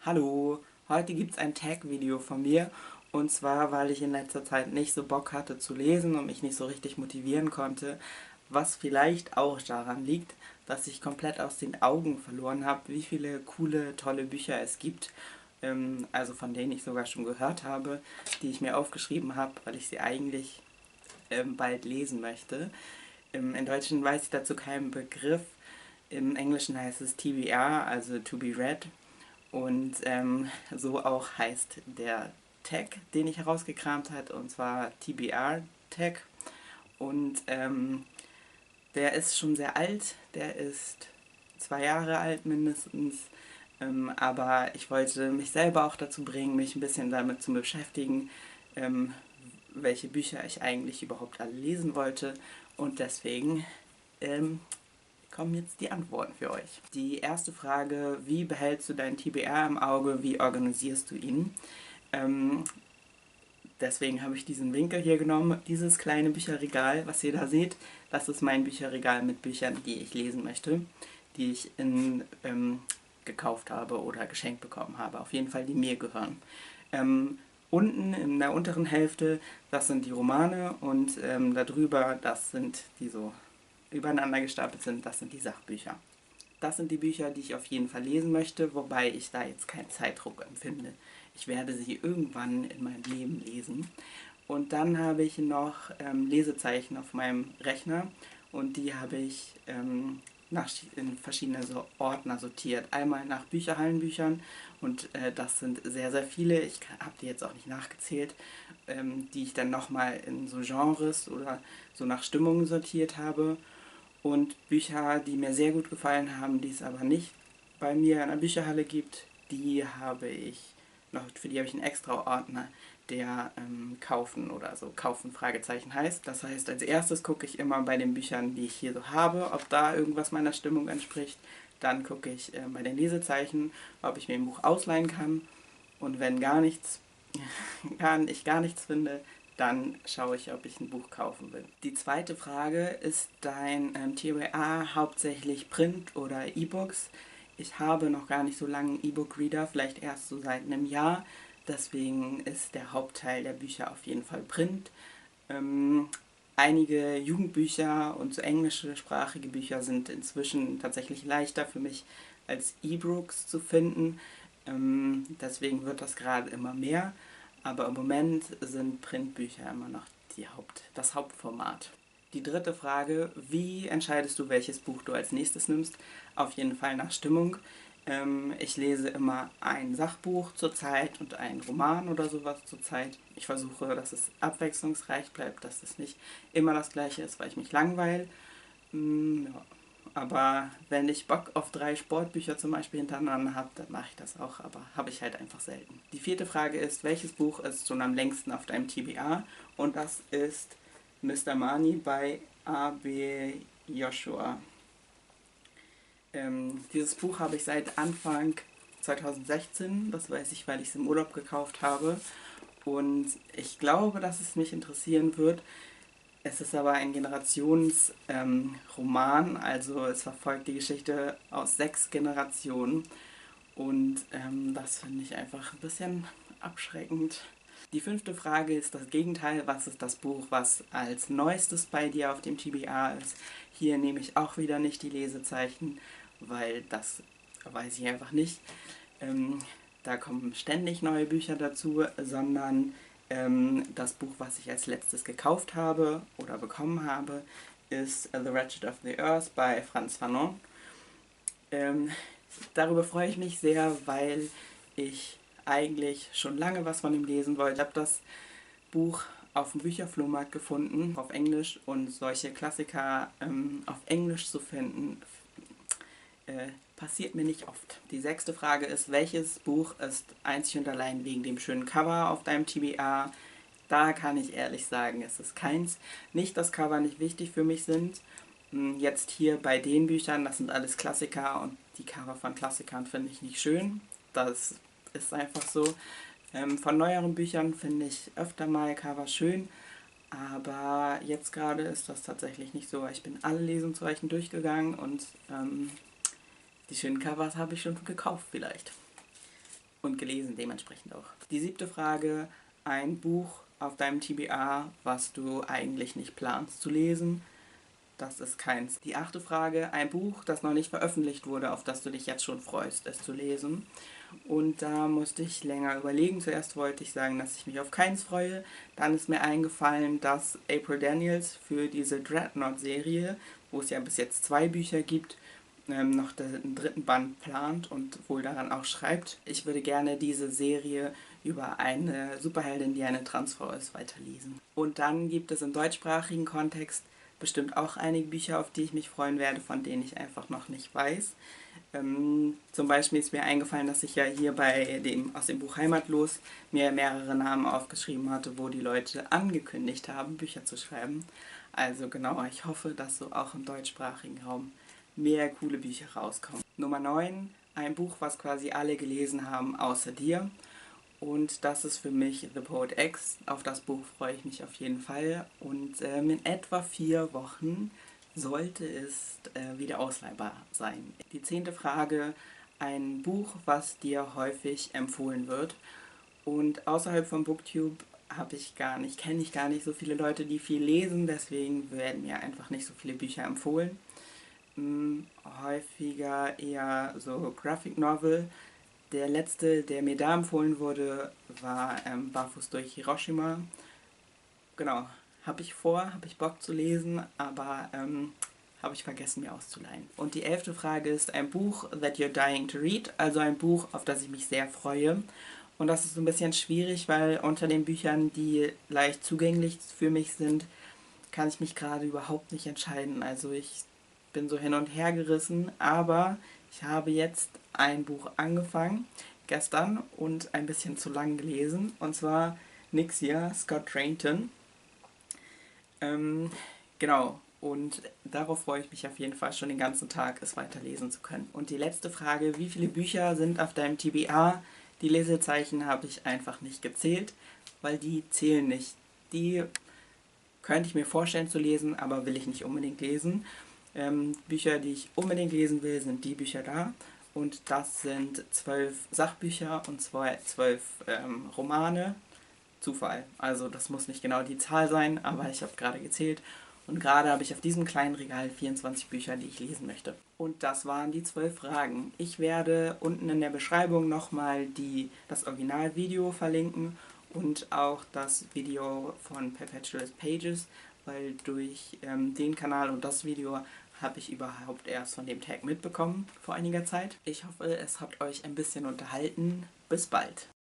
Hallo, heute gibt es ein Tag-Video von mir und zwar, weil ich in letzter Zeit nicht so Bock hatte zu lesen und mich nicht so richtig motivieren konnte, was vielleicht auch daran liegt, dass ich komplett aus den Augen verloren habe, wie viele coole, tolle Bücher es gibt, also von denen ich sogar schon gehört habe, die ich mir aufgeschrieben habe, weil ich sie eigentlich bald lesen möchte. In Deutschen weiß ich dazu keinen Begriff, im Englischen heißt es TBR, also To Be Read. Und so auch heißt der Tag, den ich herausgekramt habe, und zwar TBR Tag. Und der ist schon sehr alt, der ist 2 Jahre alt mindestens. Aber ich wollte mich selber auch dazu bringen, mich ein bisschen damit zu beschäftigen, ähm, welche Bücher ich eigentlich überhaupt alle lesen wollte. Und deswegen ähm, kommen jetzt die Antworten für euch. Die erste Frage: Wie behältst du deinen TBR im Auge? Wie organisierst du ihn? Ähm, Deswegen habe ich diesen Winkel hier genommen. Dieses kleine Bücherregal, was ihr da seht, das ist mein Bücherregal mit Büchern, die ich lesen möchte, die ich gekauft habe oder geschenkt bekommen habe. Auf jeden Fall, die mir gehören. Unten in der unteren Hälfte, das sind die Romane und darüber, das sind die so übereinander gestapelt sind, das sind die Sachbücher. Das sind die Bücher, die ich auf jeden Fall lesen möchte, wobei ich da jetzt keinen Zeitdruck empfinde. Ich werde sie irgendwann in meinem Leben lesen. Und dann habe ich noch Lesezeichen auf meinem Rechner und die habe ich in verschiedene Ordner sortiert. Einmal nach Bücherhallenbüchern und das sind sehr, sehr viele. Ich habe die jetzt auch nicht nachgezählt, die ich dann nochmal in so Genres oder so nach Stimmungen sortiert habe. Und Bücher, die mir sehr gut gefallen haben, die es aber nicht bei mir in der Bücherhalle gibt, die habe ich für die habe ich einen extra Ordner, der Kaufen oder so Kaufen Fragezeichen heißt. Das heißt, als erstes gucke ich immer bei den Büchern, die ich hier so habe, ob da irgendwas meiner Stimmung entspricht. Dann gucke ich bei den Lesezeichen, ob ich mir ein Buch ausleihen kann. Und wenn ich gar nichts finde, dann schaue ich, ob ich ein Buch kaufen will. Die zweite Frage: Ist dein TBA hauptsächlich Print oder E-Books? Ich habe noch gar nicht so lange einen E-Book-Reader, vielleicht erst so seit einem Jahr. Deswegen ist der Hauptteil der Bücher auf jeden Fall Print. Ähm, Einige Jugendbücher und so englischsprachige Bücher sind inzwischen tatsächlich leichter für mich als E-Books zu finden. Deswegen wird das gerade immer mehr. Aber im Moment sind Printbücher immer noch das Hauptformat. Die dritte Frage: Wie entscheidest du, welches Buch du als nächstes nimmst? Auf jeden Fall nach Stimmung. Ich lese immer ein Sachbuch zur Zeit und einen Roman oder sowas zur Zeit. Ich versuche, dass es abwechslungsreich bleibt, dass es nicht immer das gleiche ist, weil ich mich langweile. Ja. Aber wenn ich Bock auf 3 Sportbücher zum Beispiel hintereinander habe, dann mache ich das auch, aber habe ich halt einfach selten. Die vierte Frage ist: Welches Buch ist schon am längsten auf deinem TBA? Und das ist Mr. Mani bei A.B. Joshua. Dieses Buch habe ich seit Anfang 2016, das weiß ich, weil ich es im Urlaub gekauft habe. Und ich glaube, dass es mich interessieren wird. Es ist aber ein Generationsroman, also es verfolgt die Geschichte aus 6 Generationen. Und das finde ich einfach ein bisschen abschreckend. Die fünfte Frage ist das Gegenteil: Was ist das Buch, was als neuestes bei dir auf dem TBA ist? Hier nehme ich auch wieder nicht die Lesezeichen, weil das weiß ich einfach nicht. Ähm, Da kommen ständig neue Bücher dazu, sondern das Buch, was ich als letztes gekauft habe oder bekommen habe, ist The Wretched of the Earth bei Frantz Fanon. Ähm, Darüber freue ich mich sehr, weil ich eigentlich schon lange was von ihm lesen wollte. Ich habe das Buch auf dem Bücherflohmarkt gefunden, auf Englisch, und solche Klassiker auf Englisch zu finden, passiert mir nicht oft. Die sechste Frage ist: Welches Buch ist einzig und allein wegen dem schönen Cover auf deinem TBA? Da kann ich ehrlich sagen, es ist keins. Nicht, dass Cover nicht wichtig für mich sind. Jetzt hier bei den Büchern, das sind alles Klassiker und die Cover von Klassikern finde ich nicht schön. Das ist einfach so. Von neueren Büchern finde ich öfter mal Cover schön, aber jetzt gerade ist das tatsächlich nicht so. Ich bin alle Lesensweichen durchgegangen und die schönen Covers habe ich schon gekauft vielleicht. und gelesen dementsprechend auch. Die 7. Frage, ein Buch auf deinem TBR, was du eigentlich nicht planst zu lesen. Das ist keins. Die 8. Frage, ein Buch, das noch nicht veröffentlicht wurde, auf das du dich jetzt schon freust, es zu lesen. Und da musste ich länger überlegen. Zuerst wollte ich sagen, dass ich mich auf keins freue. Dann ist mir eingefallen, dass April Daniels für diese Dreadnought-Serie, wo es ja bis jetzt 2 Bücher gibt, noch den 3. Band plant und wohl daran auch schreibt. Ich würde gerne diese Serie über eine Superheldin, die eine Transfrau ist, weiterlesen. Und dann gibt es im deutschsprachigen Kontext bestimmt auch einige Bücher, auf die ich mich freuen werde, von denen ich einfach noch nicht weiß. Zum Beispiel ist mir eingefallen, dass ich ja hier aus dem Buch Heimatlos mir mehrere Namen aufgeschrieben hatte, wo die Leute angekündigt haben, Bücher zu schreiben. Also genau, ich hoffe, dass so auch im deutschsprachigen Raum mehr coole Bücher rauskommen. Nummer 9, ein Buch, was quasi alle gelesen haben, außer dir. Und das ist für mich The Poet X. Auf das Buch freue ich mich auf jeden Fall. Und in etwa 4 Wochen sollte es wieder ausleihbar sein. Die 10. Frage, ein Buch, was dir häufig empfohlen wird. Und außerhalb von Booktube kenne ich gar nicht so viele Leute, die viel lesen, deswegen werden mir einfach nicht so viele Bücher empfohlen. Häufiger eher so Graphic Novel. Der letzte, der mir da empfohlen wurde, war Barfuß durch Hiroshima. Genau, habe ich Bock zu lesen, aber habe ich vergessen, mir auszuleihen. Und die 11. Frage ist ein Buch that you're dying to read, also ein Buch, auf das ich mich sehr freue. Und das ist so ein bisschen schwierig, weil unter den Büchern, die leicht zugänglich für mich sind, kann ich mich gerade überhaupt nicht entscheiden. Also ich bin so hin und her gerissen, aber ich habe jetzt ein Buch angefangen, gestern, und ein bisschen zu lang gelesen, und zwar Nixia, Scott Trainton. Genau, und darauf freue ich mich auf jeden Fall schon den ganzen Tag, es weiterlesen zu können. Und die letzte Frage, wie viele Bücher sind auf deinem TBR? Die Lesezeichen habe ich einfach nicht gezählt, weil die zählen nicht. Die könnte ich mir vorstellen zu lesen, aber will ich nicht unbedingt lesen. Bücher, die ich unbedingt lesen will, sind die Bücher da. Und das sind 12 Sachbücher und 12 Romane. Zufall. Also das muss nicht genau die Zahl sein, aber ich habe gerade gezählt. Und gerade habe ich auf diesem kleinen Regal 24 Bücher, die ich lesen möchte. Und das waren die 12 Fragen. Ich werde unten in der Beschreibung nochmal das Originalvideo verlinken und auch das Video von Perpetual Pages, weil durch den Kanal und das Video habe ich überhaupt erst von dem Tag mitbekommen vor einiger Zeit. Ich hoffe, es hat euch ein bisschen unterhalten. Bis bald.